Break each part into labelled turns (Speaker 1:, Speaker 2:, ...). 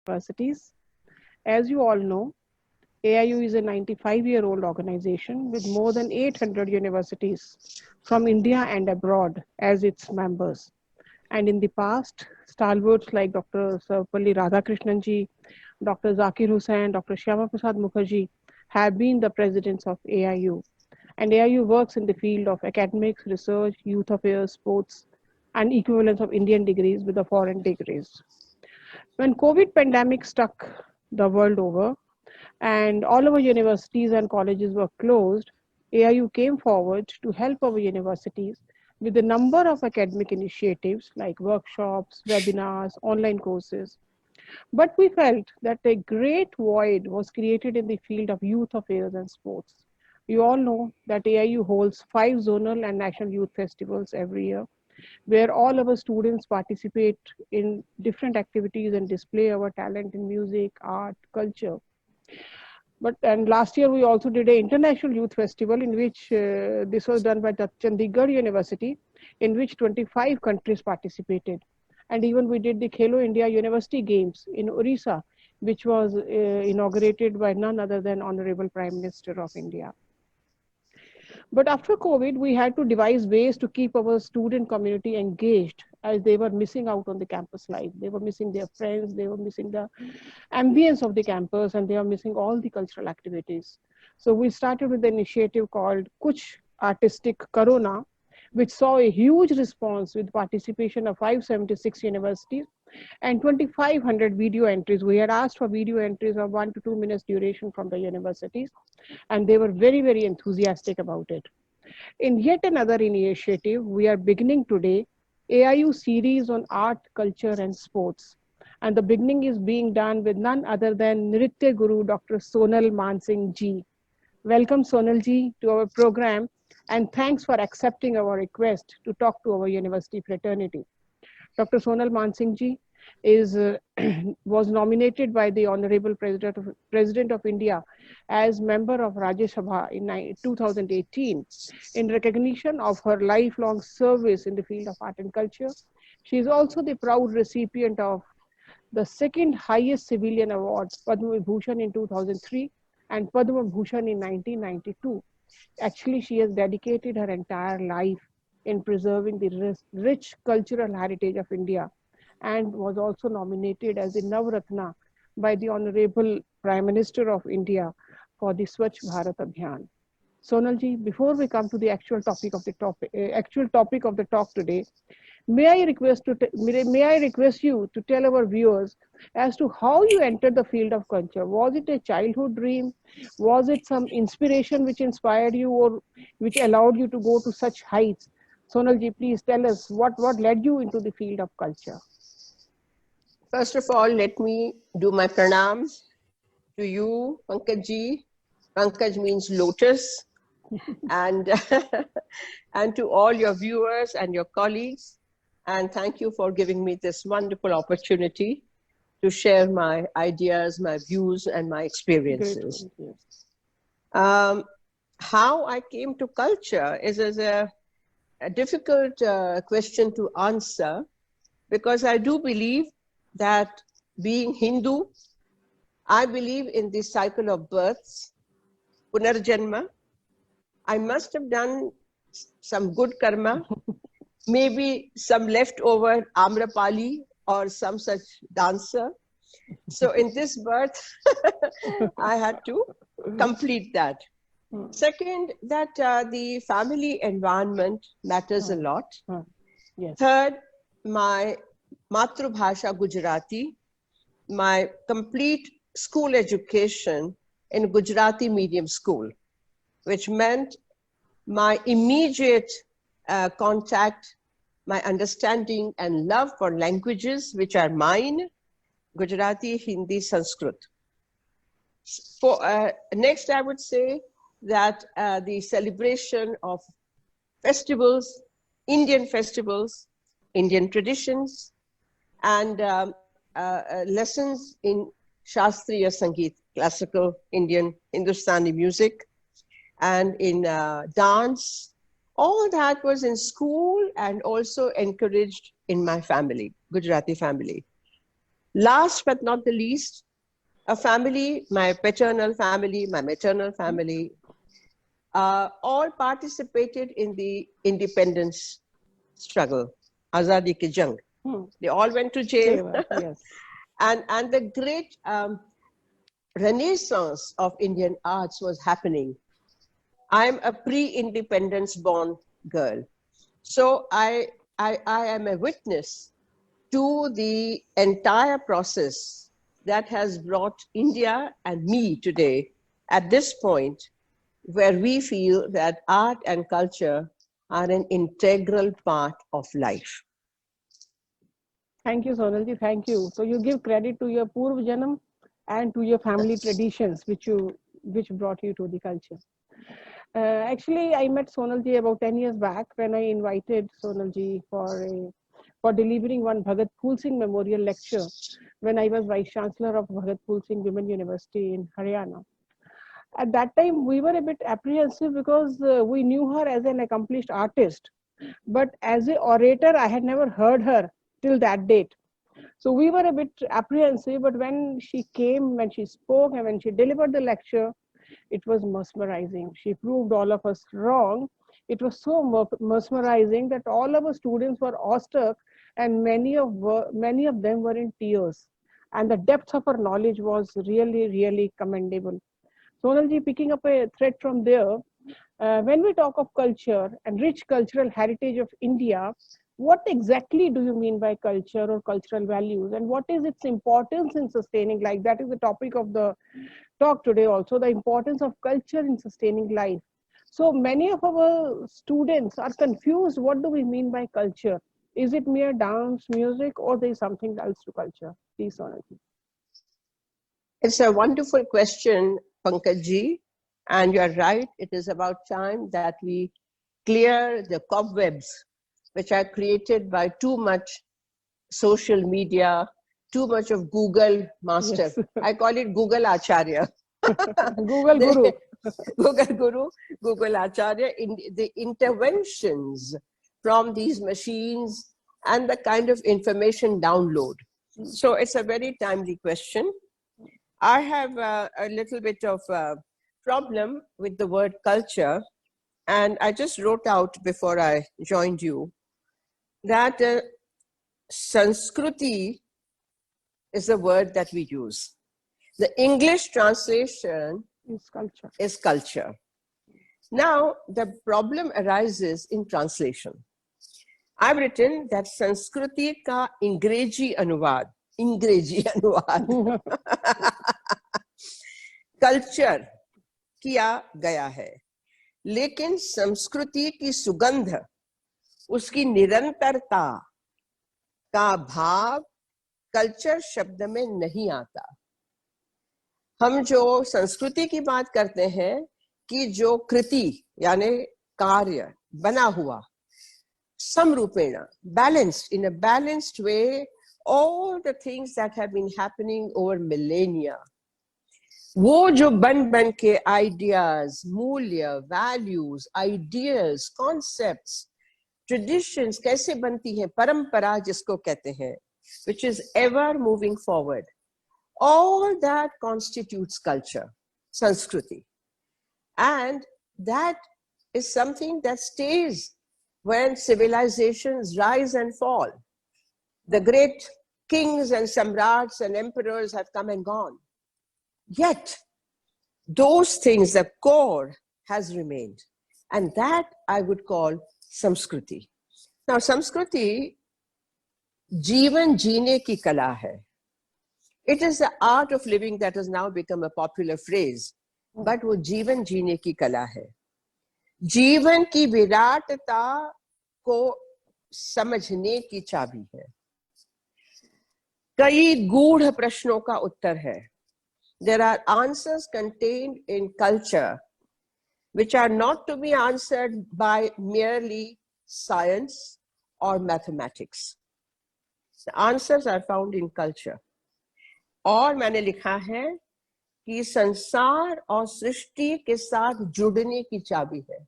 Speaker 1: universities. As you all know, AIU is a 95-year-old organization with more than 800 universities from India and abroad as its members. And in the past, stalwarts like Dr. Sarvapalli Radhakrishnan ji, Dr. Zakir Hussain, Dr. Shyama Prasad Mukherjee have been the presidents of AIU. And AIU works in the field of academics, research, youth affairs, sports, and equivalence of Indian degrees with the foreign degrees. When COVID pandemic struck the world over and all our universities and colleges were closed, AIU came forward to help our universities with a number of academic initiatives like workshops, webinars, online courses. But we felt that a great void was created in the field of youth affairs and sports. You all know that AIU holds 5 zonal and national youth festivals every year, where all our students participate in different activities and display our talent in music, art, culture. And last year we also did an international youth festival in which this was done by the Chandigarh University, in which 25 countries participated. And even we did the Khelo India University Games in Orissa, which was inaugurated by none other than Honorable Prime Minister of India. But after COVID, we had to devise ways to keep our student community engaged as they were missing out on the campus life. They were missing their friends, they were missing the ambience of the campus, and they were missing all the cultural activities. So we started with an initiative called Kuch Artistic Corona, which saw a huge response with participation of 576 universities and 2,500 video entries. We had asked for video entries of 1 to 2 minutes duration from the universities, and they were very, very enthusiastic about it. In yet another initiative, we are beginning today AIU series on art, culture, and sports. And the beginning is being done with none other than Nritya Guru, Dr. Sonal Mansingh ji. Welcome, Sonal ji, to our program, and thanks for accepting our request to talk to our university fraternity. Dr. Sonal Mansingh ji was nominated by the Honorable President of India as member of Rajya Sabha in 2018 in recognition of her lifelong service in the field of art and culture. She is also the proud recipient of the second highest civilian award, Padma Vibhushan in 2003 and Padma Bhushan in 1992. Actually, she has dedicated her entire life in preserving the rich cultural heritage of India, and was also nominated as the Navratna by the Honorable Prime Minister of India for the Swachh Bharat Abhiyan. Sonal ji, before we come to the actual topic of the talk today, may I request you to tell our viewers as to how you entered the field of culture? Was it a childhood dream? Was it some inspiration which inspired you or which allowed you to go to such heights? Sonal ji, please tell us what led you into the field of culture.
Speaker 2: First of all, let me do my pranams to you, Pankaj ji. Pankaj means lotus. And, and to all your viewers and your colleagues. And thank you for giving me this wonderful opportunity to share my ideas, my views, and my experiences. How I came to culture is a difficult question to answer, because I do believe that being Hindu, I believe in the cycle of births, Punarjanma. I must have done some good karma, maybe some leftover Amrapali or some such dancer. So in this birth, I had to complete that. Second, that the family environment matters a lot.
Speaker 1: Yes.
Speaker 2: Third, my Matrubhasha Gujarati, my complete school education in Gujarati medium school, which meant my immediate contact, my understanding and love for languages which are mine, Gujarati, Hindi, Sanskrit. Next, I would say that the celebration of festivals, Indian traditions, and lessons in Shastriya Sangeet, classical Indian Hindustani music, and in dance. All that was in school and also encouraged in my family, Gujarati family. Last but not the least, a family, my paternal family, my maternal family, all participated in the independence struggle, Azadi ki Jang. They all went to jail.
Speaker 1: Yes.
Speaker 2: And the great renaissance of Indian arts was happening. I'm a pre-independence born girl. So I am a witness to the entire process that has brought India and me today at this point where we feel that art and culture are an integral part of life.
Speaker 1: Thank you, Sonalji. Thank you. So you give credit to your Purv Janam and to your family traditions, which brought you to the culture. Actually, I met Sonalji about 10 years back when I invited Sonalji for delivering one Bhagat Phool Singh Memorial Lecture when I was Vice Chancellor of Bhagat Phool Singh Women University in Haryana. At that time, we were a bit apprehensive because we knew her as an accomplished artist. But as an orator, I had never heard her till that date. So we were a bit apprehensive, but when she came, when she spoke, and when she delivered the lecture, it was mesmerizing. She proved all of us wrong. It was so mesmerizing that all of our students were awestruck, and many of them were in tears. And the depth of her knowledge was really, really commendable. Sonalji, picking up a thread from there, when we talk of culture and rich cultural heritage of India, what exactly do you mean by culture or cultural values, and what is its importance in sustaining life? That is the topic of the talk today also, the importance of culture in sustaining life. So many of our students are confused. What do we mean by culture? Is it mere dance, music, or there is something else to culture? Please, Sonalji.
Speaker 2: It's a wonderful question, Pankaj-ji, and you're right. It is about time that we clear the cobwebs which are created by too much social media, too much of Google master. Yes. I call it Google Acharya.
Speaker 1: Google Guru.
Speaker 2: Google Guru, Google Acharya, in the interventions from these machines and the kind of information download. So it's a very timely question. I have a little bit of a problem with the word culture, and I just wrote out before I joined you that Sanskriti is a word that we use. The English translation is culture. Now, the problem arises in translation. I've written that Sanskriti ka Ingreji anuvad, culture किया गया है, लेकिन संस्कृति की सुगंध, उसकी निरंतरता का भाव कल्चर शब्द में नहीं आता. हम जो संस्कृति की बात करते हैं कि जो कृति यानी कार्य बना हुआ समरूपेण, balanced, in a balanced way, all the things that have been happening over millennia, वो जो बन के ideas, मूल्य, values, ideas, concepts, traditions कैसे बनती हैं, परंपरा जिसको कहते हैं, which is ever moving forward, all that constitutes culture, Sanskriti. And that is something that stays when civilizations rise and fall. The great kings and samrats and emperors have come and gone. Yet, those things, the core has remained. And that I would call Samskriti. Now, Samskriti, Jeevan Jeene ki kala hai. It is the art of living that has now become a popular phrase. But वो जीवन जीने की कला है. जीवन की विराटता को समझने की चाबी है. कई गूढ़ प्रश्नों का उत्तर है. There are answers contained in culture which are not to be answered by merely science or mathematics. The answers are found in culture. और मैंने लिखा है कि संसार और सृष्टि के साथ जुड़ने की चाबी है.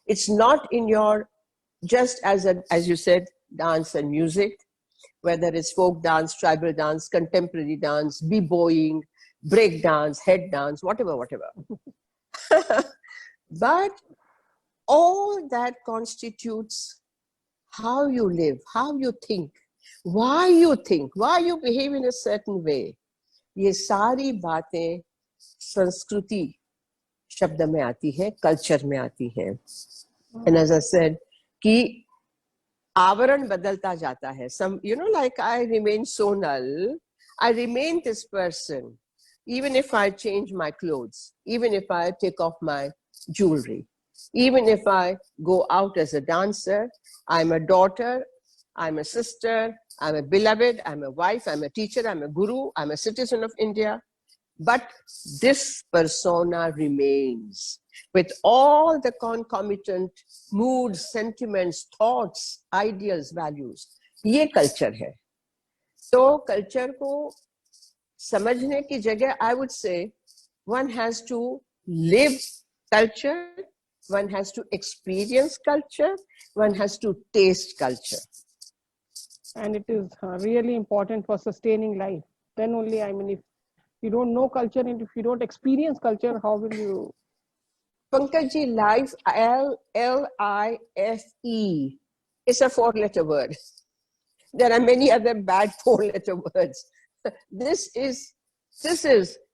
Speaker 2: It's not in your, just as you said, dance and music. whether it's folk dance, tribal dance, contemporary dance, b-boying, break dance, head dance, whatever. But all that constitutes how you live, how you think, why you behave in a certain way. ये सारी बातें संस्कृति शब्द में आती है, culture में आती है. And as I said, कि आवरण बदलता जाता है. Some, like I remain Sonal, I remain this person, even if I change my clothes, even if I take off my jewelry, even if I go out as a dancer, I'm a daughter, I'm a sister, I'm a beloved, I'm a wife, I'm a teacher, I'm a guru, I'm a citizen of India. But this persona remains with all the concomitant moods, sentiments, thoughts, ideals, values. ये culture है. तो culture को समझने की जगह, I would say, one has to live culture, one has to experience culture, one has to taste culture.
Speaker 1: And it is really important for sustaining life. Then only, if you don't know culture and if you don't experience culture, how will you?
Speaker 2: Pankaj, life, L-I-F-E, is a 4-letter word. There are many other bad 4-letter words. This is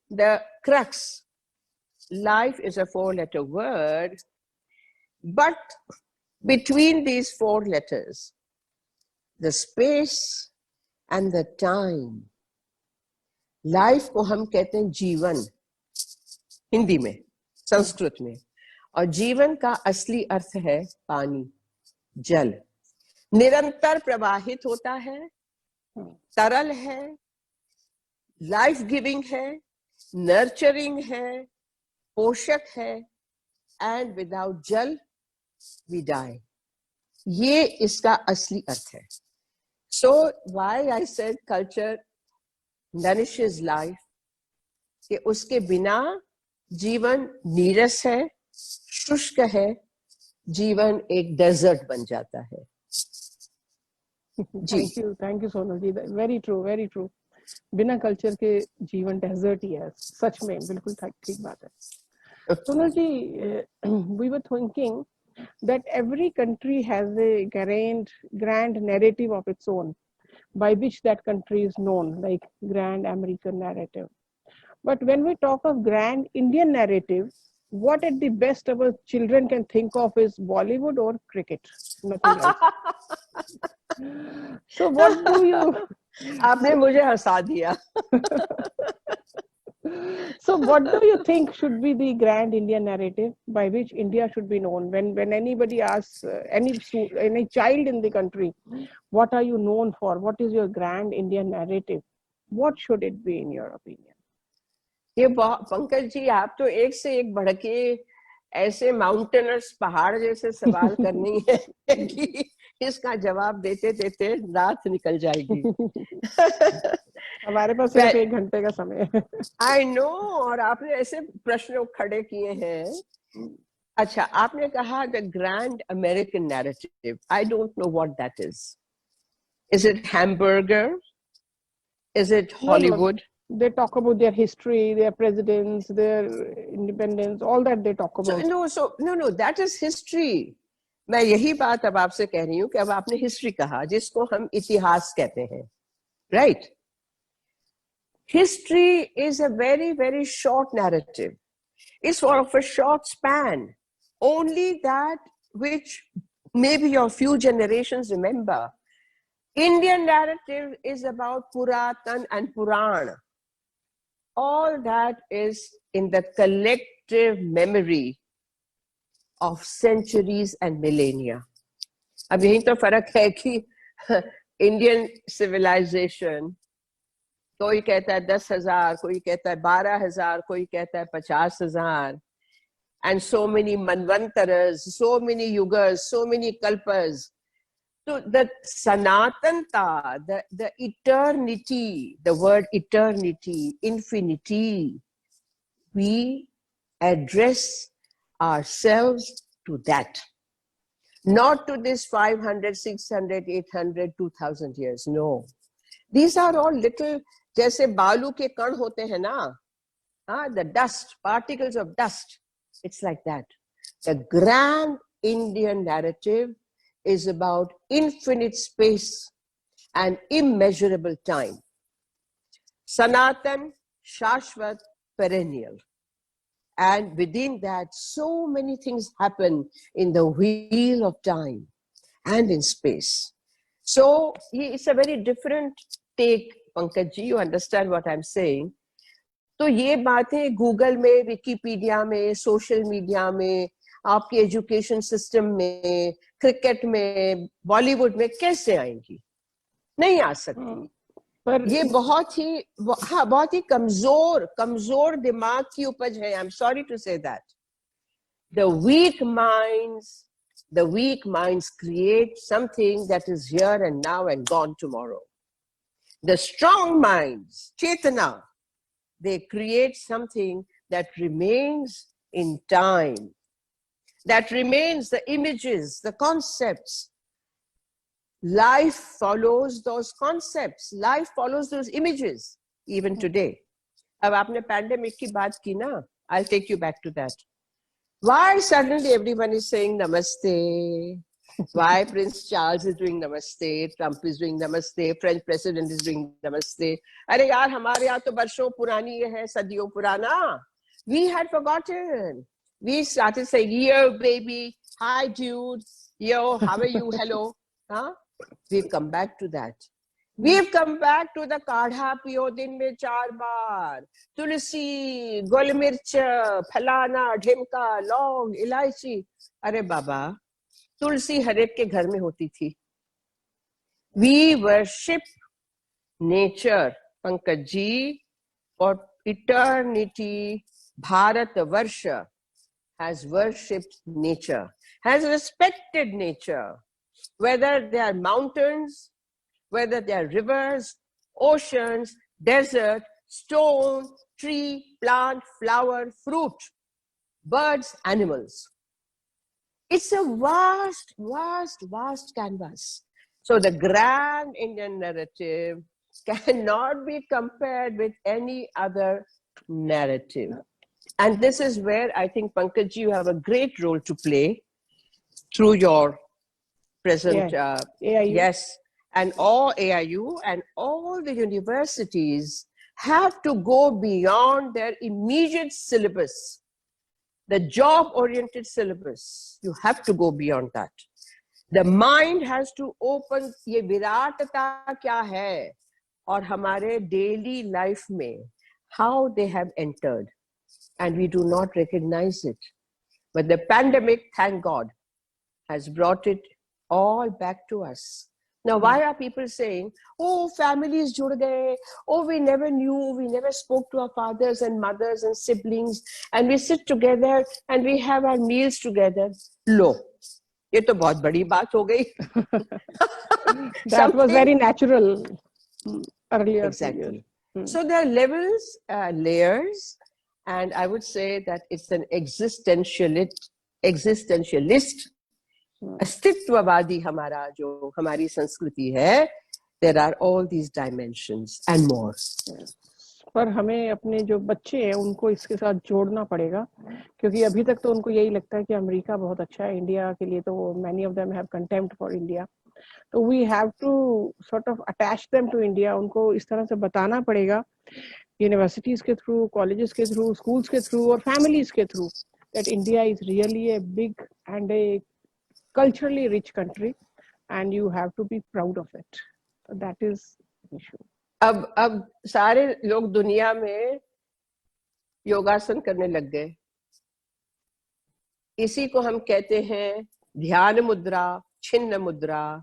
Speaker 2: the crux. Life is a 4-letter word, but between these 4 letters, the space and the time, life को हम कहते हैं जीवन, हिंदी में, संस्कृत में. और जीवन का असली अर्थ है पानी, जल. निरंतर प्रवाहित होता है, तरल है, लाइफ गिविंग है, नर्चरिंग है, पोषक है. एंड विदाउट जल वी डाई. ये इसका असली अर्थ है. So why I said culture nourishes life, कि उसके बिना जीवन नीरस है, शुष्क है, जीवन एक डेजर्ट बन जाता है.
Speaker 1: Thank you Sonal ji. Very true. बिना कल्चर के जीवन डेजर्ट ही है. सच में बिल्कुल ठीक बात है. Sonal ji, we were thinking that every country has a grand narrative of its own, by which that country is known, like grand American narrative. But when we talk of grand Indian narrative, what at the best our children can think of is Bollywood or cricket, nothing else. So what do you...
Speaker 2: आपने मुझे हंसा दिया.
Speaker 1: So what do you think should be the grand Indian narrative by which India should be known? When anybody asks any child in the country, what are you known for? What is your grand Indian narrative? What should it be in your opinion?
Speaker 2: ये पंकज जी, आप तो एक से एक बढ़ के ऐसे mountaineers, पहाड़ जैसे सवाल करनी है कि इसका जवाब देते देते रात निकल जाएगी.
Speaker 1: हमारे पास सिर्फ 1 घंटे का समय है.
Speaker 2: I know. और आपने ऐसे प्रश्न खड़े किए हैं. अच्छा, आपने कहा the grand American narrative. I don't know what that is. Is it hamburger? Is it Hollywood?
Speaker 1: They talk about their history, their presidents, their independence, all that they talk about.
Speaker 2: No, that is history. मैं यही बात अब आपसे कह रही हूँ कि अब आपने हिस्ट्री कहा, जिसको हम इतिहास कहते हैं, right? History is a very, very short narrative. It's sort of a short span. Only that which maybe your few generations remember. Indian narrative is about Puratan and Puran. All that is in the collective memory of centuries and millennia. अब यही तो फर्क है कि Indian civilization, कोई कहता है 10,000, कोई कहता है 12,000, कोई कहता है 50,000, and so many manvantaras, so many yugas, so many kalpas. So the sanatanta, the eternity, the word eternity, infinity, we address ourselves to that. not to this 500, 600, 800, 2000 years. No. These are all little, जैसे बालू के कण होते हैं ना, the dust, particles of dust. It's like that. The grand Indian narrative is about infinite space and immeasurable time. Sanatan, Shashvat, perennial. And within that, so many things happen in the wheel of time and in space. So it's a very different take, Pankaj ji, you understand what I'm saying. तो ये बातें Google में, Wikipedia में, social media में, आपके education system में, cricket में, बॉलीवुड में कैसे आएंगी? नहीं आ सकती. पर ये बहुत ही कमजोर दिमाग की उपज है. I'm sorry to say that. The weak minds create something that is here and now and gone tomorrow. The strong minds, Chetana, they create something that remains in time, that remains the images, the concepts. Life follows those concepts. Life follows those images, even today. अब आपने pandemic की बात की ना, I'll take you back to that. Why suddenly everyone is saying namaste? Why Prince Charles is doing namaste, Trump is doing namaste, French president is doing namaste. अरे यार हमारे यहाँ तो वर्षों पुरानी ये है, सदियों पुराना. We had forgotten. We started saying, yo baby, hi dude, yo, how are you, hello. Huh? We've come back to that. We've come back to the काढ़ा पियो दिन में 4 बार, तुलसी, गोल मिर्च, फलाना, ढिमका, लौंग, इलायची. अरे बाबा, तुलसी हर एक के घर में होती थी. We worship nature, Pankaj ji, for eternity. Bharat Varsha has worshipped nature, has respected nature, whether they are mountains, whether they are rivers, oceans, desert, stone, tree, plant, flower, fruit, birds, animals. It's a vast, vast, vast canvas. So the grand Indian narrative cannot be compared with any other narrative. And this is where I think, Pankaj ji, you have a great role to play through your present,
Speaker 1: AIU.
Speaker 2: Yes, and all AIU and all the universities have to go beyond their immediate syllabus. The job-oriented syllabus, you have to go beyond that. The mind has to open, ये विराटता क्या है और हमारे daily life में, how they have entered, and we do not recognize it. But the pandemic, thank God, has brought it all back to us. Now, why are people saying, oh, families jud gaye, oh, we never knew, we never spoke to our fathers and mothers and siblings, and we sit together and we have our meals together? Lo, ye to bahut badi baat ho gayi.
Speaker 1: That was very natural earlier.
Speaker 2: Exactly. So there are levels, layers, and I would say that it's an existentialist अस्तित्ववादी हमारा जो हमारी संस्कृति है, there are all these dimensions and more.
Speaker 1: पर हमें अपने जो बच्चे हैं उनको इसके साथ जोड़ना पड़ेगा, क्योंकि अभी तक तो उनको यही लगता है कि अमेरिका बहुत अच्छा है, इंडिया के लिए तो many of them have contempt for India. तो we have to sort of attach them to India. उनको इस तरह से बताना पड़ेगा, यूनिवर्सिटीज के थ्रू, कॉलेजेस के थ्रू, स्कूल्स के थ्रू और फैमिलीज के through, that India is really a big and a culturally rich country and you have to be proud of it. So that is the issue.
Speaker 2: अब सारे लोग दुनिया में योगासन करने लग गए. इसी को हम कहते हैं ध्यान मुद्रा, छिन्न मुद्रा,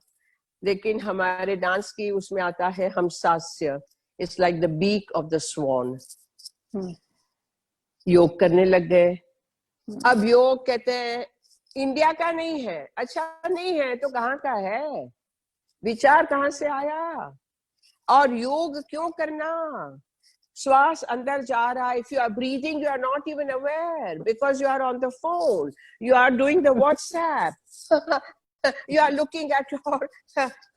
Speaker 2: लेकिन हमारे डांस की उसमें आता है हमसास्य. It's like the beak of the swan. योग करने लग गए. अब योग कहते हैं इंडिया का नहीं है. अच्छा नहीं है तो कहाँ का है? विचार कहाँ से आया? और योग क्यों करना? श्वास अंदर जा रहा है. If you are breathing, you are not even aware because you are on the phone. You are doing the WhatsApp. You are looking at your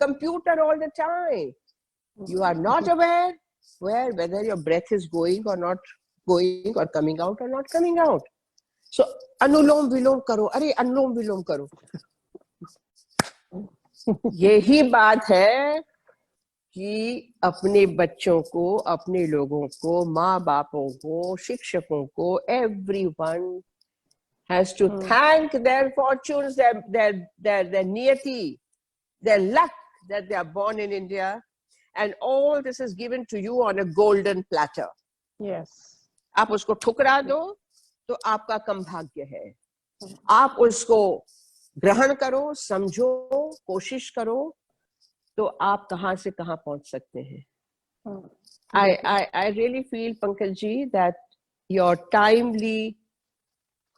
Speaker 2: computer all the time. You are not aware whether your breath is going or not going, or coming out or not coming out. So अनुलोम विलोम करो, अरे अनुलोम विलोम करो. यही बात है कि अपने बच्चों को, अपने लोगों को, माँ बापों को, शिक्षकों को, everyone has to thank their fortunes, their niyati, their luck that they are born in India, and all this is given to you on a golden platter.
Speaker 1: Yes.
Speaker 2: आप उसको ठुकरा दो तो आपका कम भाग्य है. आप उसको ग्रहण करो, समझो, कोशिश करो, तो आप कहां से कहां पहुंच सकते हैं. I really feel, Pankaj ji, that your timely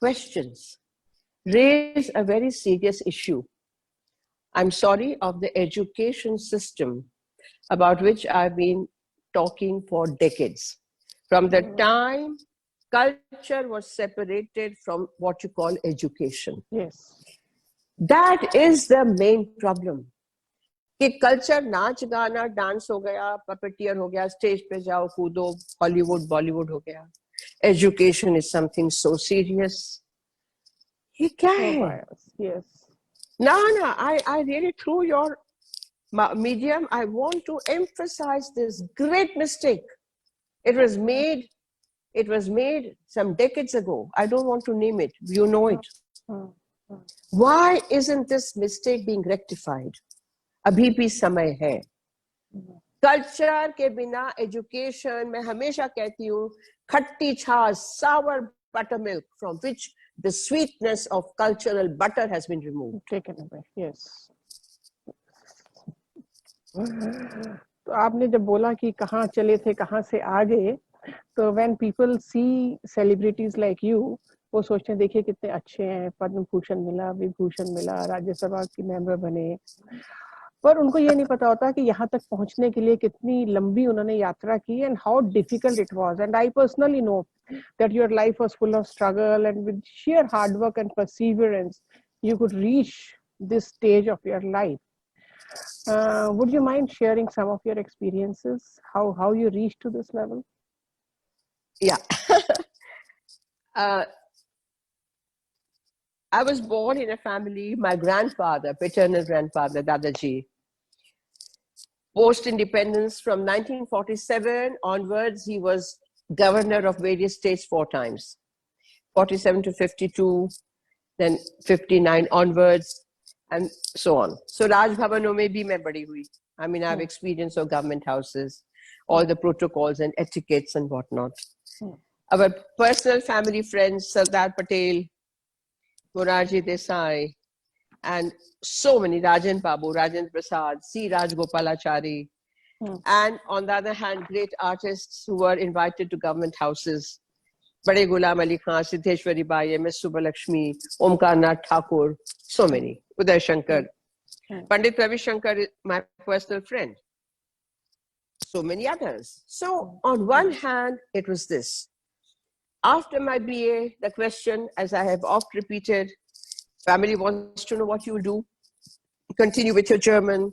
Speaker 2: questions raise a very serious issue. I'm sorry, of the education system about which I've been talking for decades. From the time culture was separated from what you call education.
Speaker 1: Yes.
Speaker 2: That is the main problem. कि culture नाच गाना dance हो गया, puppeteer हो गया, stage पे जाओ कूदो, हॉलीवुड बॉलीवुड हो गया. Education is something so serious. ये क्या है?
Speaker 1: Yes.
Speaker 2: No, I really, through your medium, I want to emphasize this great mistake. It was made some decades ago. I don't want to name it. You know it. Why isn't this mistake being rectified? अभी भी समय है. Culture के बिना education, मैं हमेशा कहती हूँ, खट्टी छाछ, sour buttermilk, from which the sweetness of cultural butter has been removed.
Speaker 1: Taken away. Yes. तो आपने जब बोला कि कहाँ चले थे, कहाँ से आ गए, तो when people see celebrities like you, वो सोचते हैं देखिए कितने अच्छे हैं, पद्म भूषण मिला, विभूषण मिला, राज्यसभा की मेंबर बने, पर उनको ये नहीं पता होता कि यहाँ तक पहुँचने के लिए कितनी लंबी उन्होंने यात्रा की, and how difficult it was. And I personally know that your life was full of struggle, and with sheer hard work and perseverance, you could reach this stage of your life. Would you mind sharing some of your experiences, how you reached to this level?
Speaker 2: Yeah. I was born in a family, my grandfather, paternal grandfather, Dadaji, post-independence from 1947 onwards, he was governor of various states 4 times, 47 to 52, then 59 onwards, and so on. So Raj Bhavano mein bhi main badi hui. I mean, I have experience of government houses, all the protocols and etiquettes and whatnot. Our personal family friends, Sardar Patel, Morarji Desai, and so many, Rajan Babu, Rajendra Prasad, C. Rajgopalachari, and on the other hand, great artists who were invited to government houses. Bade Ghulam Ali Khan, Siddheshwari Bai, M.S. Subbalakshmi, Omkar Nath Thakur, so many, Uday Shankar. Pandit Ravi Shankar is my personal friend. So many others. So on one hand, it was this. After my BA, the question, as I have oft repeated, family wants to know what you will do. Continue with your German,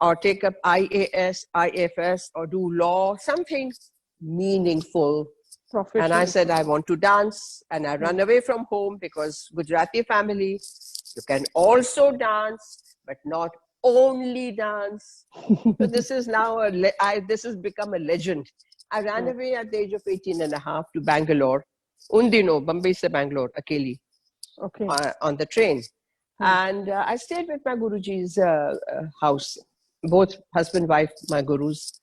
Speaker 2: or take up IAS, IFS, or do law, something meaningful. And I said, I want to dance, and I run away from home because Gujarati family, you can also dance, but not only dance. So this is now, this has become a legend. I ran away at the age of 18 and a half to Bangalore. Undino, Bombay se Bangalore, akeli, on the train. And I stayed with my Guruji's house, both husband, wife, my Gurus.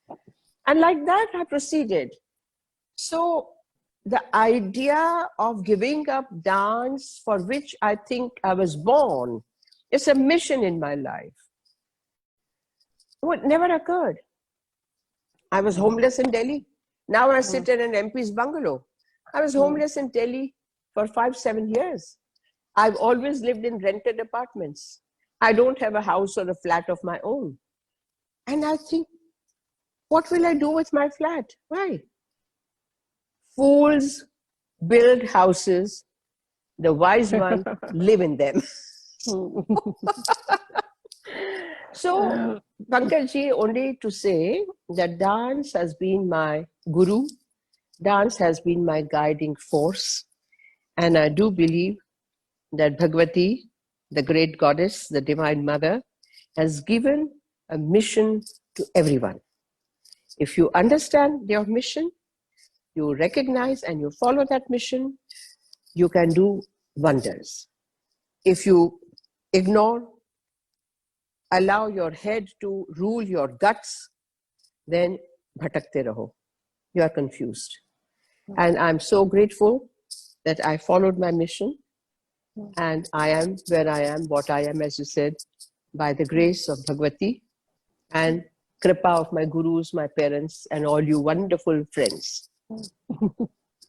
Speaker 2: And like that, I proceeded. So the idea of giving up dance, for which I think I was born, is a mission in my life. It never occurred. I was homeless in Delhi. Now I sit in an MP's bungalow. I was homeless in Delhi for 5-7 years. I've always lived in rented apartments. I don't have a house or a flat of my own. And I think, what will I do with my flat? Why? Fools build houses, the wise one live in them. So, Pankaj ji, only to say that dance has been my guru, dance has been my guiding force, and I do believe that Bhagavati, the great goddess, the divine mother, has given a mission to everyone. If you understand your mission, you recognize and you follow that mission, you can do wonders. If you ignore, allow your head to rule your guts, then bhatakte raho. You are confused. And I'm so grateful that I followed my mission and I am where I am, what I am, as you said, by the grace of Bhagavati and kripa of my gurus, my parents, and all you wonderful friends.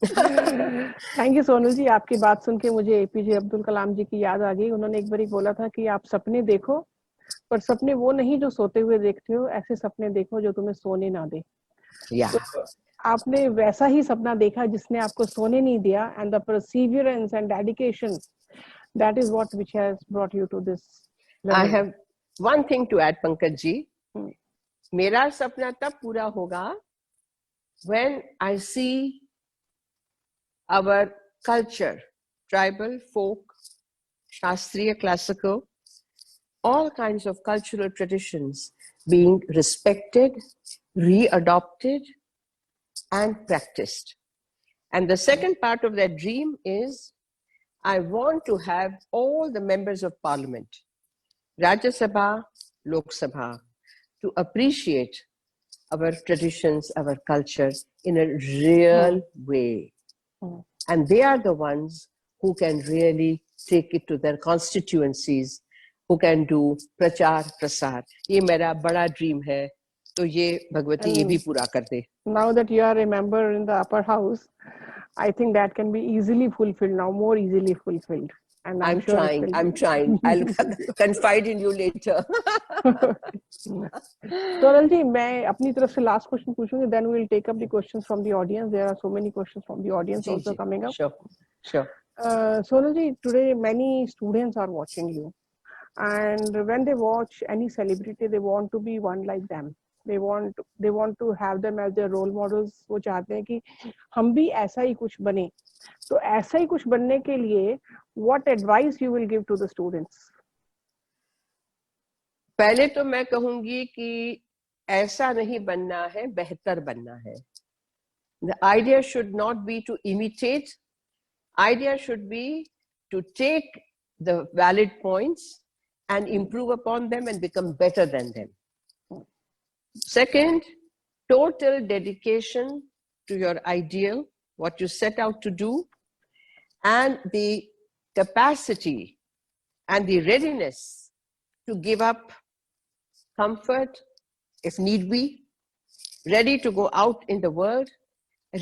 Speaker 1: Thank you Sonu ji, आपकी बात सुन के मुझे APJ Abdul Kalam जी की याद आ गई। उन्होंने एक बार बोला था कि आप सपने देखो, पर सपने वो नहीं जो सोते हुए देखते हो, ऐसे सपने देखो जो तुम्हें सोने ना दे। तो आपने वैसा ही सपना देखा जिसने आपको सोने नहीं दिया, and the perseverance and dedication, that is what which has brought you to this level.
Speaker 2: I have one thing to add Pankaj ji, मेरा सपना तब पूरा होगा when I see our culture, tribal, folk, Shastriya, classical, all kinds of cultural traditions being respected, readopted, and practiced. And the second part of that dream is I want to have all the members of parliament, Rajya Sabha, Lok Sabha, to appreciate our traditions, our culture in a real way. And they are the ones who can really take it to their constituencies, who can do prachar, prasar. ये मेरा बड़ा dream है, तो ये भगवती ये भी पूरा कर दे.
Speaker 1: Now that you are a member in the upper house, I think that can be easily fulfilled now, more easily fulfilled. And
Speaker 2: I'm trying. I'll confide in you later.
Speaker 1: Sonal ji, मैं अपनी तरफ से last question पूछूंगी, then we will take up the questions from the audience. There are so many questions from the audience also coming up.
Speaker 2: Sure.
Speaker 1: Sonal ji, today many students are watching you, and when they watch any celebrity, they want to be one like them. They want to have them as their role models. वो चाहते हैं कि हम भी ऐसा ही कुछ बने. तो ऐसा ही कुछ बनने के लिए what advice you will give to the students?
Speaker 2: पहले तो मैं कहूंगी कि ऐसा नहीं बनना है, बेहतर बनना है. The idea should not be to imitate. Idea should be to take the valid points and improve upon them and become better than them. Second, total dedication to your ideal, what you set out to do, and the capacity and the readiness to give up comfort if need be, ready to go out in the world.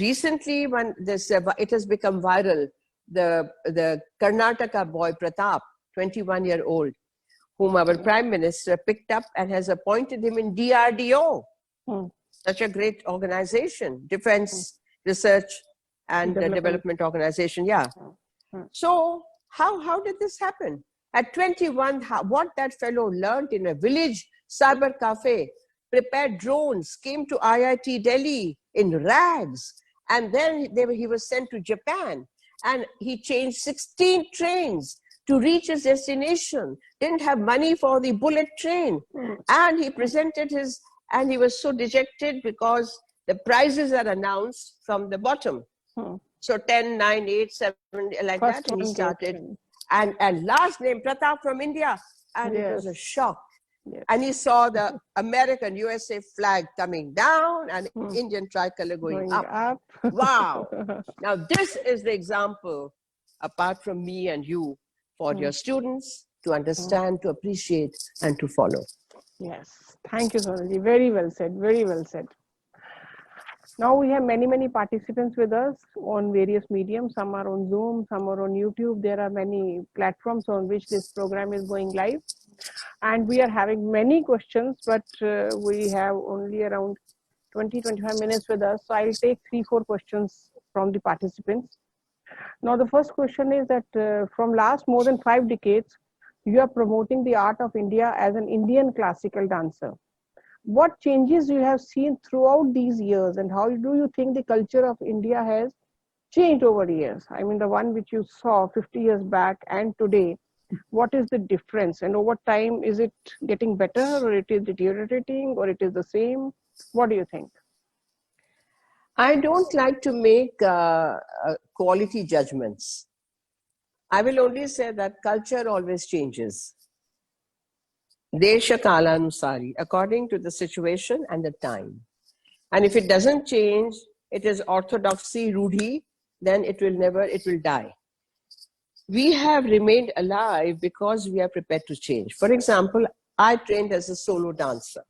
Speaker 2: Recently, when it has become viral, the Karnataka boy Pratap, 21-year-old, whom our Prime Minister picked up and has appointed him in DRDO, such a great organization, Defense Research and Development Organization. So how did this happen? At 21, what that fellow learned in a village cyber cafe, prepared drones, came to IIT Delhi in rags, and then he was sent to Japan, and he changed 16 trains to reach his destination, didn't have money for the bullet train, and he presented and he was so dejected because the prizes are announced from the bottom. So 10, 9, 8, 7, like first that, and he started. And last name, Pratap from India, and it was a shock. And he saw the American USA flag coming down and Indian tricolor going up. Wow. Now this is the example, apart from me and you, for your students to understand, to appreciate, and to follow.
Speaker 1: Yes. Thank you, Sonalji. Very well said. Very well said. Now we have many participants with us on various mediums. Some are on Zoom, some are on YouTube. There are many platforms on which this program is going live. And we are having many questions, but we have only around 20-25 minutes with us. So I'll take 3-4 questions from the participants. Now the first question is that from last more than 5 decades, you are promoting the art of India as an Indian classical dancer. What changes you have seen throughout these years, and how do you think the culture of India has changed over the years? I mean, the one which you saw 50 years back and today, what is the difference? And over time, is it getting better, or it is deteriorating, or it is the same? What do you think?
Speaker 2: I don't like to make quality judgments. I will only say that culture always changes. Desha kala anusari, according to the situation and the time. And if it doesn't change, it is orthodoxy, rudhi, then it will die. We have remained alive because we are prepared to change. For example, I trained as a solo dancer.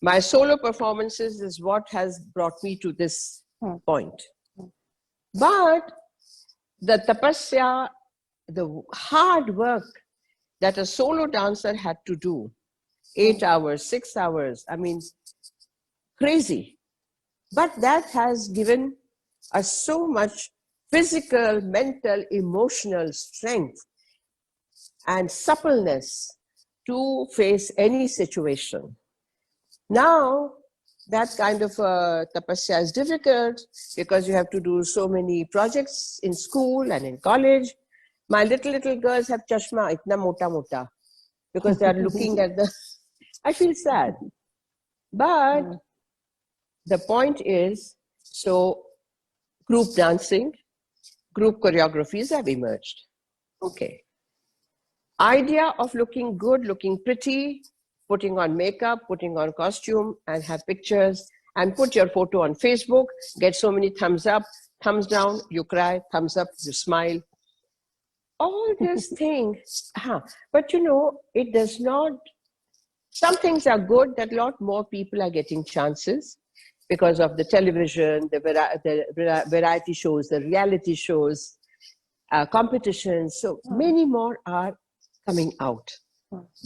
Speaker 2: My solo performances is what has brought me to this point. But the tapasya, the hard work that a solo dancer had to do, 8 hours, 6 hours, I mean, crazy. But that has given us so much physical, mental, emotional strength and suppleness to face any situation. Now, that kind of tapasya is difficult because you have to do so many projects in school and in college. My little girls have chashma, itna mota mota, because they are looking at the... I feel sad. But the point is, so group dancing, group choreographies have emerged. Okay. Idea of looking good, looking pretty, putting on makeup, putting on costume, and have pictures, and put your photo on Facebook, get so many thumbs up, thumbs down, you cry, thumbs up, you smile. All these things, but you know, it does not, some things are good that a lot more people are getting chances because of the television, the variety shows, the reality shows, competitions. So many more are coming out.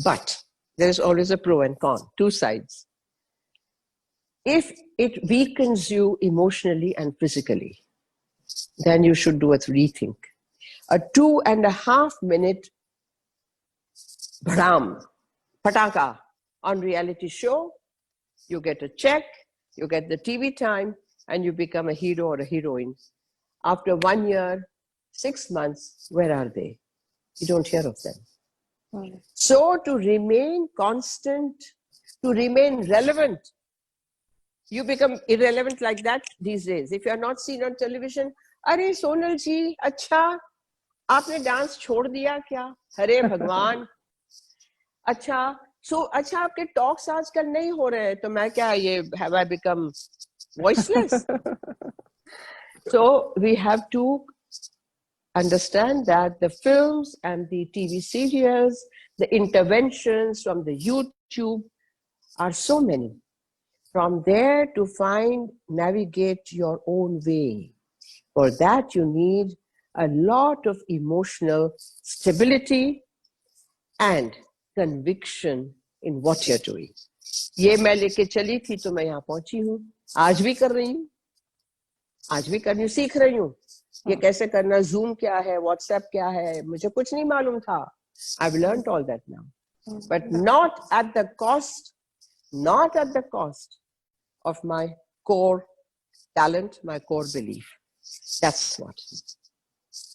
Speaker 2: But there is always a pro and con, two sides. If it weakens you emotionally and physically, then you should do a rethink. A 2.5 minute bhram, pataka on reality show, you get a check, you get the TV time, and you become a hero or a heroine. After 1 year, 6 months, where are they? You don't hear of them. So to remain constant, to remain relevant, you become irrelevant like that these days. If you are not seen on television, Are Sonal ji, अच्छा आपने dance छोड़ दिया क्या? हरे भगवान. अच्छा, अच्छा आपके talks आजकल नहीं हो रहे हैं तो मैं क्या ये have I become voiceless? So we have to understand that the films and the TV serials, the interventions from the YouTube are so many. From there to navigate your own way. For that you need a lot of emotional stability and conviction in what you're doing. ये मैं लेके चली थी तो मैं यहाँ पहुंची हूँ. आज भी कर रही हूँ. आज भी करनी सीख रही हूँ. ये कैसे करना, Zoom क्या है, WhatsApp क्या है, मुझे कुछ नहीं मालूम था. I've learned all that now. But not at the cost of my core talent, my core belief. That's what.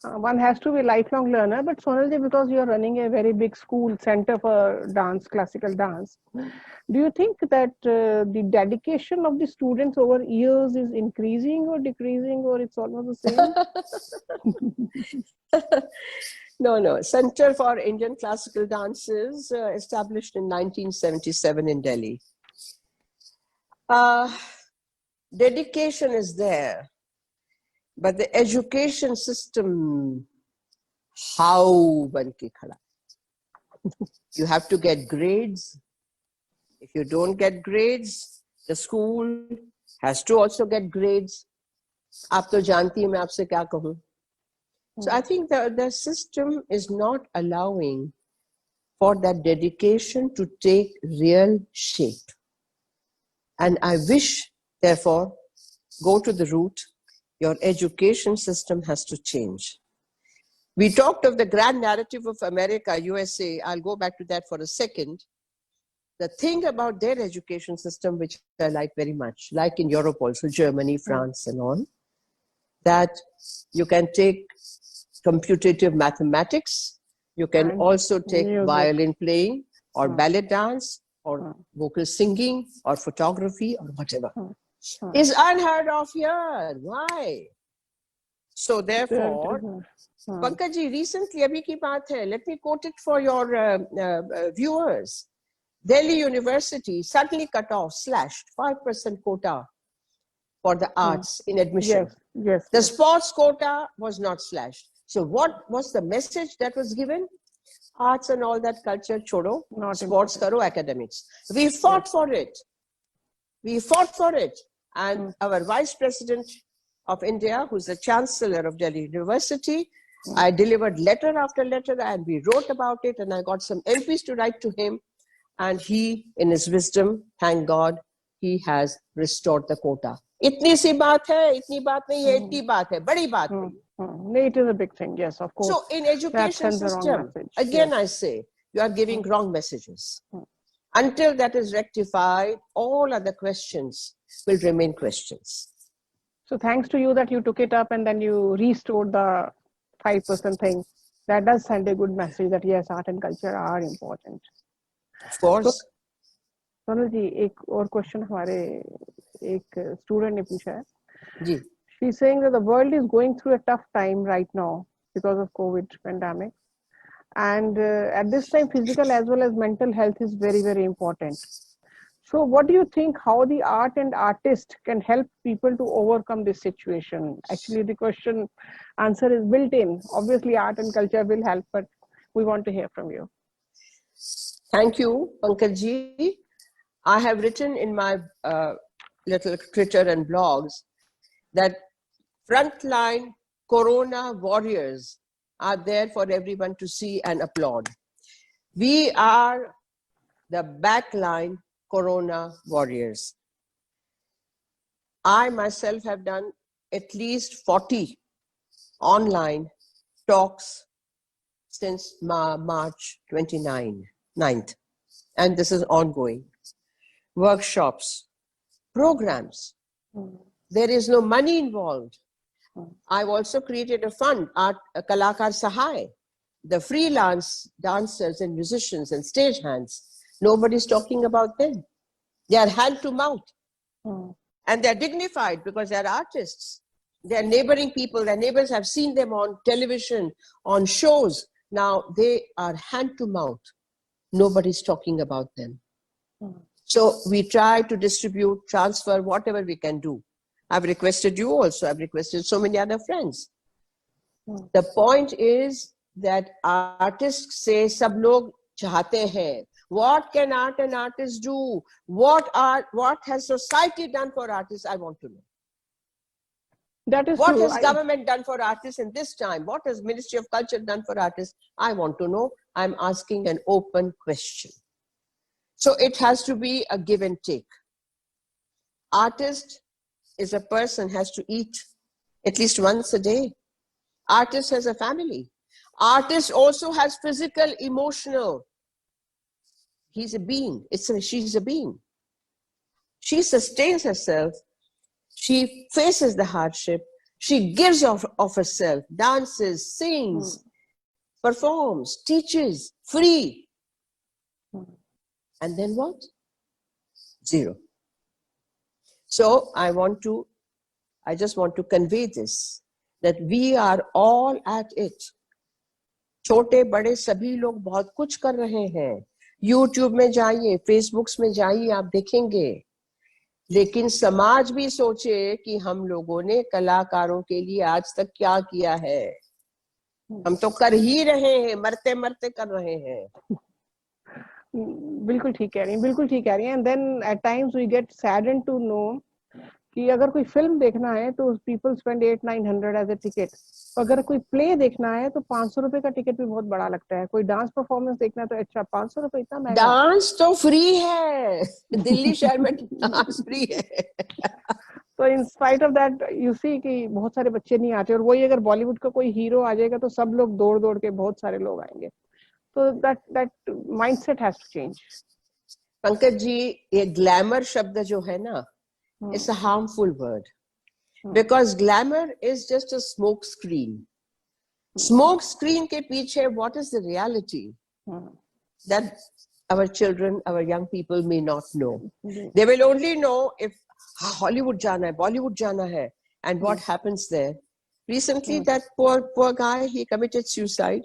Speaker 1: One has to be a lifelong learner, but Sonalji, because you are running a very big school center for dance, classical dance, do you think that the dedication of the students over years is increasing or decreasing, or it's almost the same?
Speaker 2: No. Center for Indian Classical Dances, established in 1977 in Delhi. Dedication is there. But the education system, how banke khada? You have to get grades. If you don't get grades, the school has to also get grades. Aap to janti hai, main aapse kya kahun? So I think the system is not allowing for that dedication to take real shape. And I wish, therefore, go to the root. Your education system has to change. We talked of the grand narrative of America, USA. I'll go back to that for a second. The thing about their education system, which I like very much, like in Europe also, Germany, France, and all, that you can take computative mathematics, you can
Speaker 1: And
Speaker 2: also take
Speaker 1: music.
Speaker 2: violin playing, or ballet dance, or vocal singing, or photography, or whatever. Is unheard of here. Why? So therefore, Pankaj ji, recently, abhi ki baat hai, let me quote it for your viewers. Delhi University suddenly cut off, slashed 5% quota for the arts in admission.
Speaker 1: Yes.
Speaker 2: The sports quota was not slashed. So what was the message that was given? Arts and all that culture, chodo,
Speaker 1: Not
Speaker 2: sports karo, academics. We fought for it. We fought for it. And our Vice President of India, who's the Chancellor of Delhi University, I delivered letter after letter and we wrote about it, and I got some MPs to write to him. And he, in his wisdom, thank God, he has restored the quota. Itni si baat hai, itni baat nahi hai, itni baat hai, badi baat hai.
Speaker 1: It is a big thing, yes, of course.
Speaker 2: So in education system, again I say, you are giving wrong messages. Until that is rectified, all other questions will remain questions.
Speaker 1: So thanks to you that you took it up and then you restored the 5% thing. That does send a good message that yes, art and culture are important.
Speaker 2: Of course.
Speaker 1: Sonal जी, एक और question हमारे एक student ने पूछा है.
Speaker 2: जी.
Speaker 1: She's saying that the world is going through a tough time right now because of COVID pandemic, and at this time, physical as well as mental health is very, very important. So, what do you think? How the art and artist can help people to overcome this situation? Actually, the question answer is built in. Obviously, art and culture will help, but we want to hear from you.
Speaker 2: Thank you, Pankaj ji. I have written in my little Twitter and blogs that frontline Corona warriors are there for everyone to see and applaud. We are the backline Corona warriors. I myself have done at least 40 online talks since March 29th, and this is ongoing. Workshops, programs. There is no money involved. I've also created a fund, Kalakar Sahai, the freelance dancers and musicians and stagehands. Nobody's talking about them. They are hand to mouth. And they're dignified because they're artists. They're neighboring people. Their neighbors have seen them on television, on shows. Now they are hand to mouth. Nobody's talking about them. So we try to distribute, transfer, whatever we can do. I've requested you also. I've requested so many other friends. The point is that artists say, "Sab log chahate hain." What can art and artists do? What has society done for artists? I want to know.
Speaker 1: That is
Speaker 2: what
Speaker 1: true.
Speaker 2: has government done for artists in this time? What has Ministry of Culture done for artists? I want to know. I'm asking an open question. So it has to be a give and take. Artist is a person, has to eat at least once a day. Artist has a family. Artist also has physical, emotional. He's a being. She's a being. She sustains herself. She faces the hardship. She gives of herself, dances, sings, performs, teaches, free. And then what? Zero. So I just want to convey this, that we are all at it. छोटे बड़े सभी लोग बहुत कुछ कर रहे हैं. YouTube में जाइए, Facebook में जाइए, आप देखेंगे. लेकिन समाज भी सोचे कि हम लोगों ने कलाकारों के लिए आज तक क्या किया है. हम तो कर ही रहे हैं, मरते मरते कर रहे हैं.
Speaker 1: बिल्कुल ठीक कह रही हैं, बिल्कुल ठीक कह रही हैं. And then at times we get saddened to know कि अगर कोई फिल्म देखना है तो people spend 800-900 as a ticket. अगर कोई प्ले देखना है तो 500 रुपए का टिकट भी बहुत बड़ा लगता है. कोई डांस परफॉर्मेंस देखना है तो अच्छा 500 रुपए इतना महंगा.
Speaker 2: डांस तो फ्री है, दिल्ली शहर में डांस फ्री है.
Speaker 1: So in spite of that, you see कि बहुत सारे बच्चे नहीं आते, और वही अगर बॉलीवुड का कोई हीरो आ जाएगा तो सब लोग दौड़ दौड़ के बहुत सारे लोग आएंगे. So that mindset has to change.
Speaker 2: Pankaj ji, ये ग्लैमर शब्द जो है ना, it's a harmful word because glamour is just a smoke screen. Smoke screen के पीछे what is the reality that our children, our young people may not know. They will only know if Hollywood जाना है, Bollywood जाना है, and what happens there. Recently, that poor guy, he committed suicide.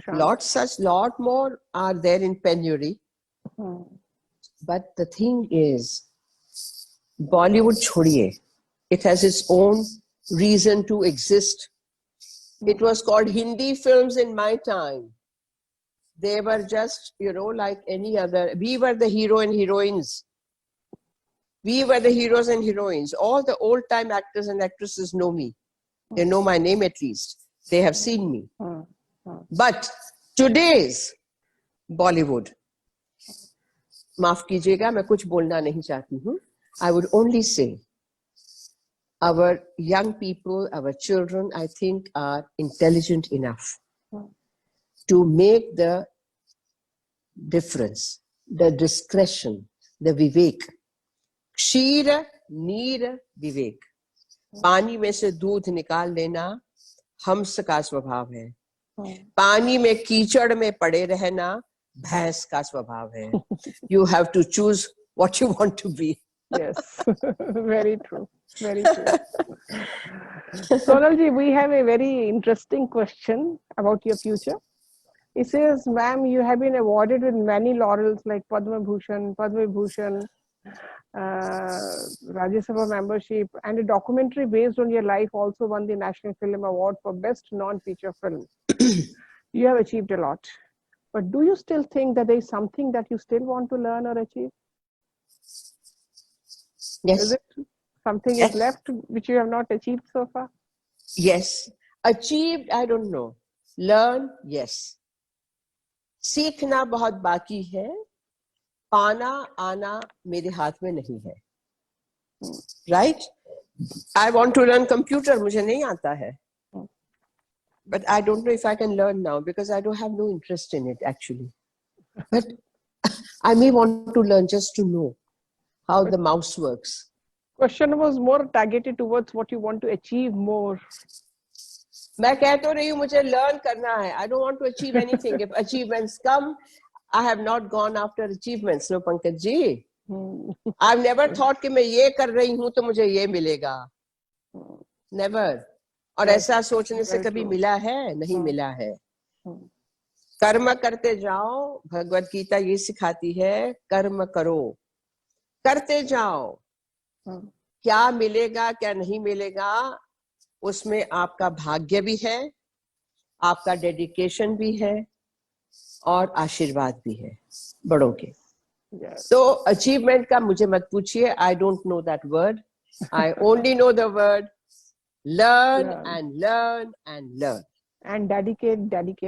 Speaker 2: Lot more are there in penury. But the thing is, Bollywood chhodiye. It has its own reason to exist. It was called Hindi films in my time. They were just, like any other. We were the hero and heroines. We were the heroes and heroines. All the old-time actors and actresses know me. They know my name at least. They have seen me. But today's Bollywood, माफ कीजिएगा, मैं कुछ बोलना नहीं चाहती हूँ. I would only say, our young people, our children, I think, are intelligent enough to make the difference, the discretion, the vivek. क्षीर नीर विवेक. पानी में से दूध निकाल लेना हंस का स्वभाव है. पानी में कीचड़ में पड़े रहना भैंस का स्वभाव है. You have to choose what you want to be.
Speaker 1: Yes, very true. Very true. Sonalji, we have a very interesting question about your future. It says, ma'am, you have been awarded with many laurels like Padma Bhushan, Padma Bhushan, Rajya Sabha membership, and a documentary based on your life also won the National Film Award for Best Non-Feature Film. You have achieved a lot. But do you still think that there is something that you still want to learn or achieve?
Speaker 2: Yes.
Speaker 1: Is it something is left which you have not achieved so far?
Speaker 2: Yes. Achieved, I don't know. Learn, yes. सीखना बहुत बाकी है. पाना आना मेरे हाथ में नहीं है. Right? I want to learn computer. मुझे नहीं आता है. But I don't know if I can learn now because I don't have no interest in it actually. But I may want to learn just to know how the mouse works.
Speaker 1: Question was more targeted towards what you want to achieve more.
Speaker 2: मैं कह तो रही हूँ मुझे learn करना है. I don't want to achieve anything. If achievements come, I have not gone after achievements. No, Pankaj ji. I've never thought कि मैं ये कर रही हूँ तो मुझे ये मिलेगा. Never. और ऐसा सोचने से कभी मिला है? नहीं मिला है. कर्म करते जाओ. भगवत गीता ये सिखाती है, कर्म करो, करते जाओ. क्या मिलेगा क्या नहीं मिलेगा उसमें आपका भाग्य भी है, आपका डेडिकेशन भी है और आशीर्वाद भी है बड़ों के. तो अचीवमेंट का मुझे मत पूछिए. I don't know that word. I only know the word learn and learn and learn
Speaker 1: and dedicate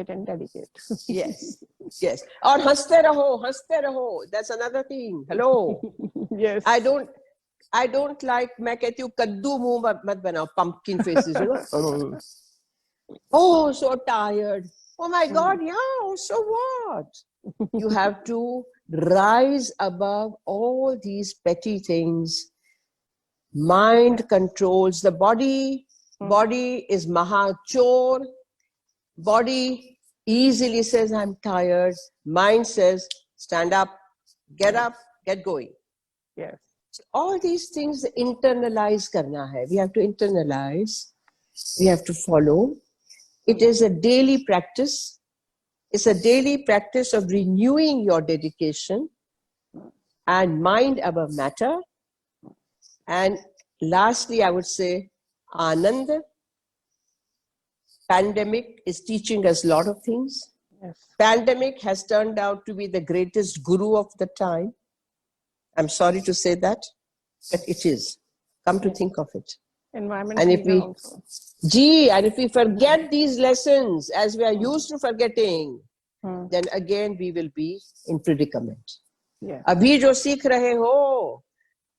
Speaker 1: and dedicate.
Speaker 2: yes और हंसते रहो. That's another thing. Hello.
Speaker 1: Yes.
Speaker 2: I don't like, मैं कहती हूँ कद्दू मुंह मत बनाओ. Pumpkin faces, you know. Oh, so tired. Oh my God. Yeah, so what? You have to rise above all these petty things. Mind controls the body. Body is Mahachor. Body easily says, I'm tired. Mind says, stand up, get going.
Speaker 1: Yes.
Speaker 2: So all these things internalize karna hai. We have to internalize. We have to follow. It is a daily practice. It's a daily practice of renewing your dedication and mind above matter. And lastly, I would say, Anand. Pandemic is teaching us a lot of things.
Speaker 1: Yes.
Speaker 2: Pandemic has turned out to be the greatest guru of the time. I'm sorry to say that, but it is. Come to think of it.
Speaker 1: Environment
Speaker 2: and if we forget these lessons as we are used to forgetting, then again we will be in predicament.
Speaker 1: Yeah.
Speaker 2: अभी जो सीख रहे हो,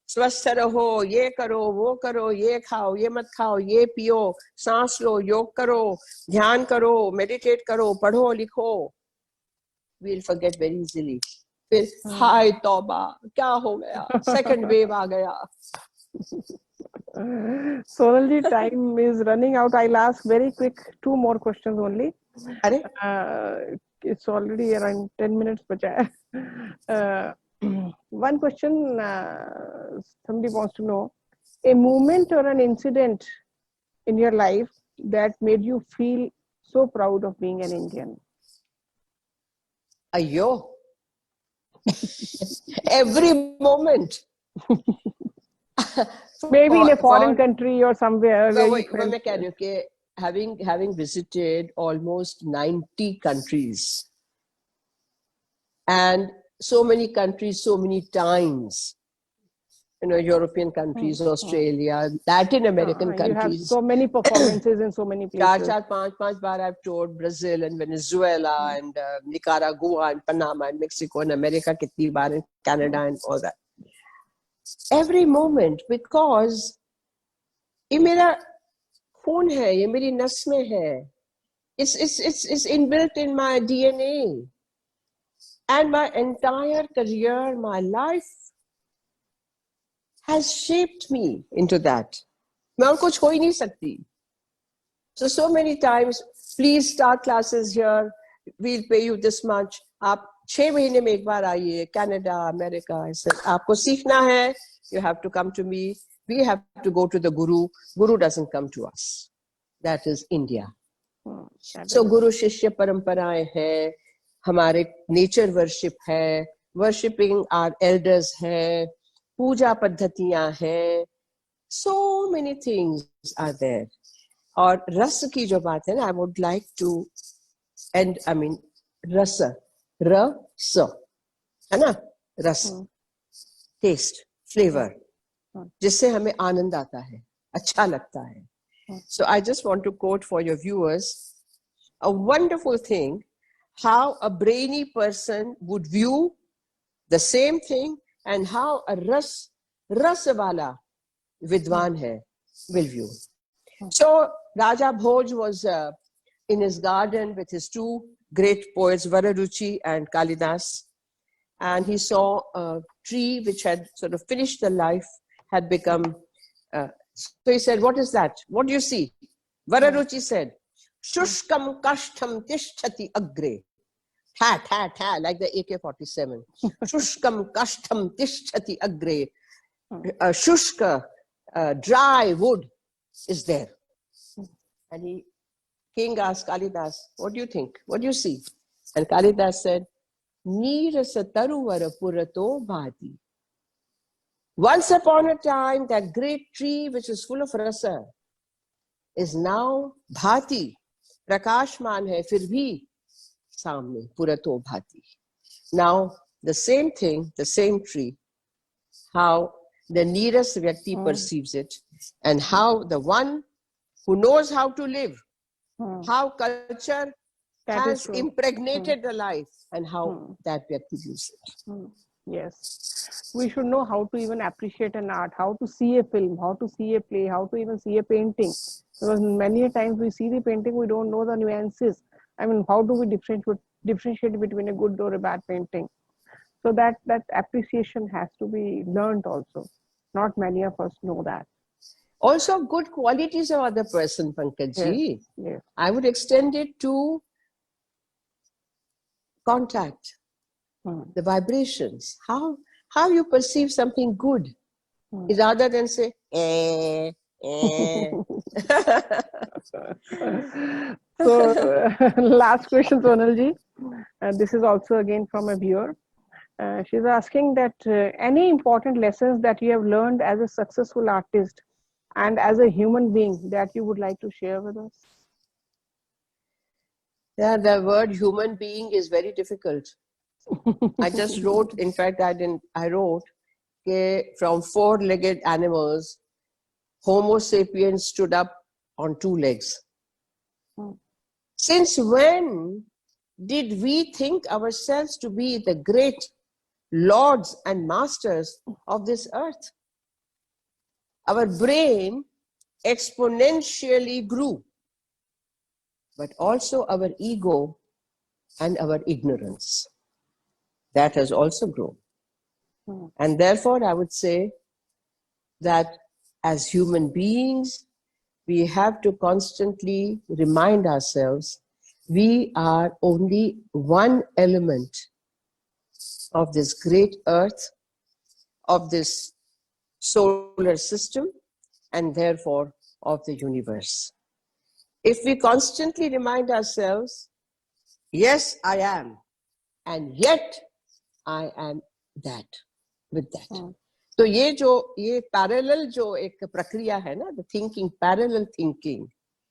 Speaker 2: स्वस्थ रहो, ये करो, वो करो, ये खाओ, ये मत खाओ, ये पियो, सांस लो, योग करो, ध्यान करो, मेडिटेट करो, पढ़ो लिखो, we'll forget very easily. फिर हाय तौबा, क्या हो गया, सेकंड वेव आ गया.
Speaker 1: Sonalji, time is running out. I'll ask very quick 2 more questions only.
Speaker 2: अरे
Speaker 1: It's already around 10 minutes bacha hai. One question somebody wants to know, a moment or an incident in your life that made you feel so proud of being an Indian.
Speaker 2: अयो, every moment.
Speaker 1: Maybe in a foreign country or somewhere.
Speaker 2: So मैं कह रही हूँ कि having visited almost 90 countries and so many countries so many times, you know, European countries, Australia, Latin American countries.
Speaker 1: You have so many performances in so many places.
Speaker 2: 4-5 bar I've toured Brazil and Venezuela and Nicaragua and Panama and Mexico and America कितनी बार and Canada and all that. Every moment, because ये मेरा खून है, ये मेरी नस में है. It's inbuilt in my DNA. And my entire career, my life has shaped me into that. मैं और कुछ हो ही नहीं सकती. So many times, please start classes here. We'll pay you this much. आप 6 महीने में एक बार आइए. Canada, America. ऐसे आपको सीखना है. You have to come to me. We have to go to the Guru. Guru doesn't come to us. That is India. So Guru Shishya परंपराएं हैं. हमारे नेचर वर्शिप है. Worshipping our elders है. पूजा पद्धतियां हैं. So many things are there. और रस की जो बात है ना, I would like to end, I mean, रस, रस, है ना, रस, taste, flavor, जिससे हमें आनंद आता है, अच्छा लगता है. So I just want to quote for your viewers a wonderful thing, how a brainy person would view the same thing and how a रस वाला विद्वान है will view. So Raja Bhoj was in his garden with his 2 great poets, Vararuchi and Kalidas, and he saw a tree which had sort of finished the life, had become. So he said, "What is that? What do you see?" Vararuchi said, "Shushkam kashtam tishtati agre." Ta, like the AK-47. Shushkam kashtam tishtati agre. Shushka, dry wood is there. And King asked Kalidas, "What do you think? What do you see?" And Kalidas said, "Neerasa taruvara purato bhati." Once upon a time, that great tree which is full of rasa is now bhati. Prakashman hai, fir bhi samne, purato bhati. Now, the same thing, the same tree, how the nearest vyakti perceives it, and how the one who knows how to live, how culture has impregnated the life, and how that vyakti views it.
Speaker 1: Yes, we should know how to even appreciate an art, how to see a film, how to see a play, how to even see a painting. Because many times we see the painting, we don't know the nuances. I mean, how do we differentiate between a good or a bad painting? So that appreciation has to be learned also. Not many of us know that.
Speaker 2: Also, good qualities of other person, Pankajji.
Speaker 1: Yes.
Speaker 2: I would extend it to contact, the vibrations. How you perceive something good, rather than say, eh.
Speaker 1: So, last question, Sonalji. This is also again from a viewer. She's asking that any important lessons that you have learned as a successful artist and as a human being that you would like to share with us?
Speaker 2: Yeah, the word human being is very difficult. I just wrote, in fact, I wrote, from 4-legged animals, Homo sapiens stood up on 2 legs. Since when did we think ourselves to be the great lords and masters of this earth? our brain exponentially grew, but also our ego and our ignorance. That has also grown. And therefore, I would say that as human beings, we have to constantly remind ourselves we are only one element of this great earth, of this solar system, and therefore of the universe. If we constantly remind ourselves, yes, I am, and yet I am that, with that. तो ये parallel जो एक प्रक्रिया है ना, the thinking, parallel thinking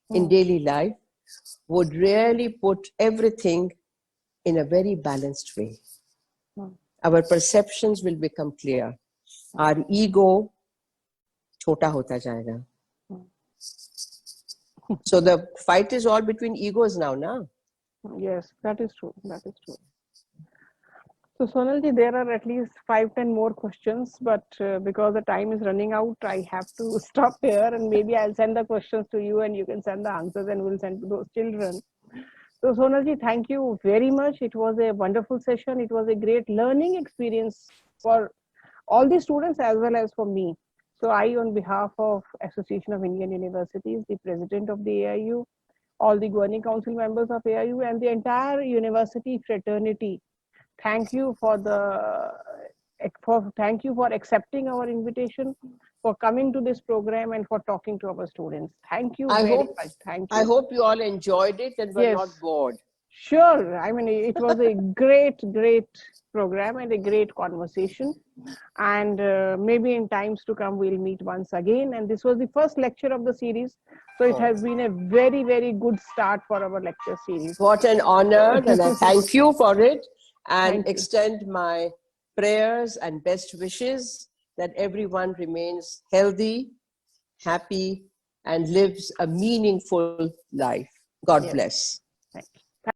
Speaker 2: in daily life would really put everything in a very balanced way. Our perceptions will become clear. Our ego छोटा होता जाएगा. So the fight is all between egos now, na?
Speaker 1: Yes, that is true. That is true. So Sonalji, there are at least 5-10 more questions, but because the time is running out, I have to stop here, and maybe I'll send the questions to you and you can send the answers and we'll send to those children. So Sonalji, thank you very much. It was a wonderful session. It was a great learning experience for all the students as well as for me. So I, on behalf of Association of Indian Universities, the president of the AIU, all the governing council members of AIU and the entire university fraternity, thank you for thank you for accepting our invitation, for coming to this program and for talking to our students. Thank you very much. Thank you.
Speaker 2: I hope you all enjoyed it and were not bored.
Speaker 1: Sure. I mean, it was a great program and a great conversation. And maybe in times to come, we'll meet once again. And this was the first lecture of the series. So it has been a very, very good start for our lecture series.
Speaker 2: What an honor, and I thank you for it, and extend my prayers and best wishes that everyone remains healthy, happy, and lives a meaningful life. God bless.
Speaker 1: Thank you.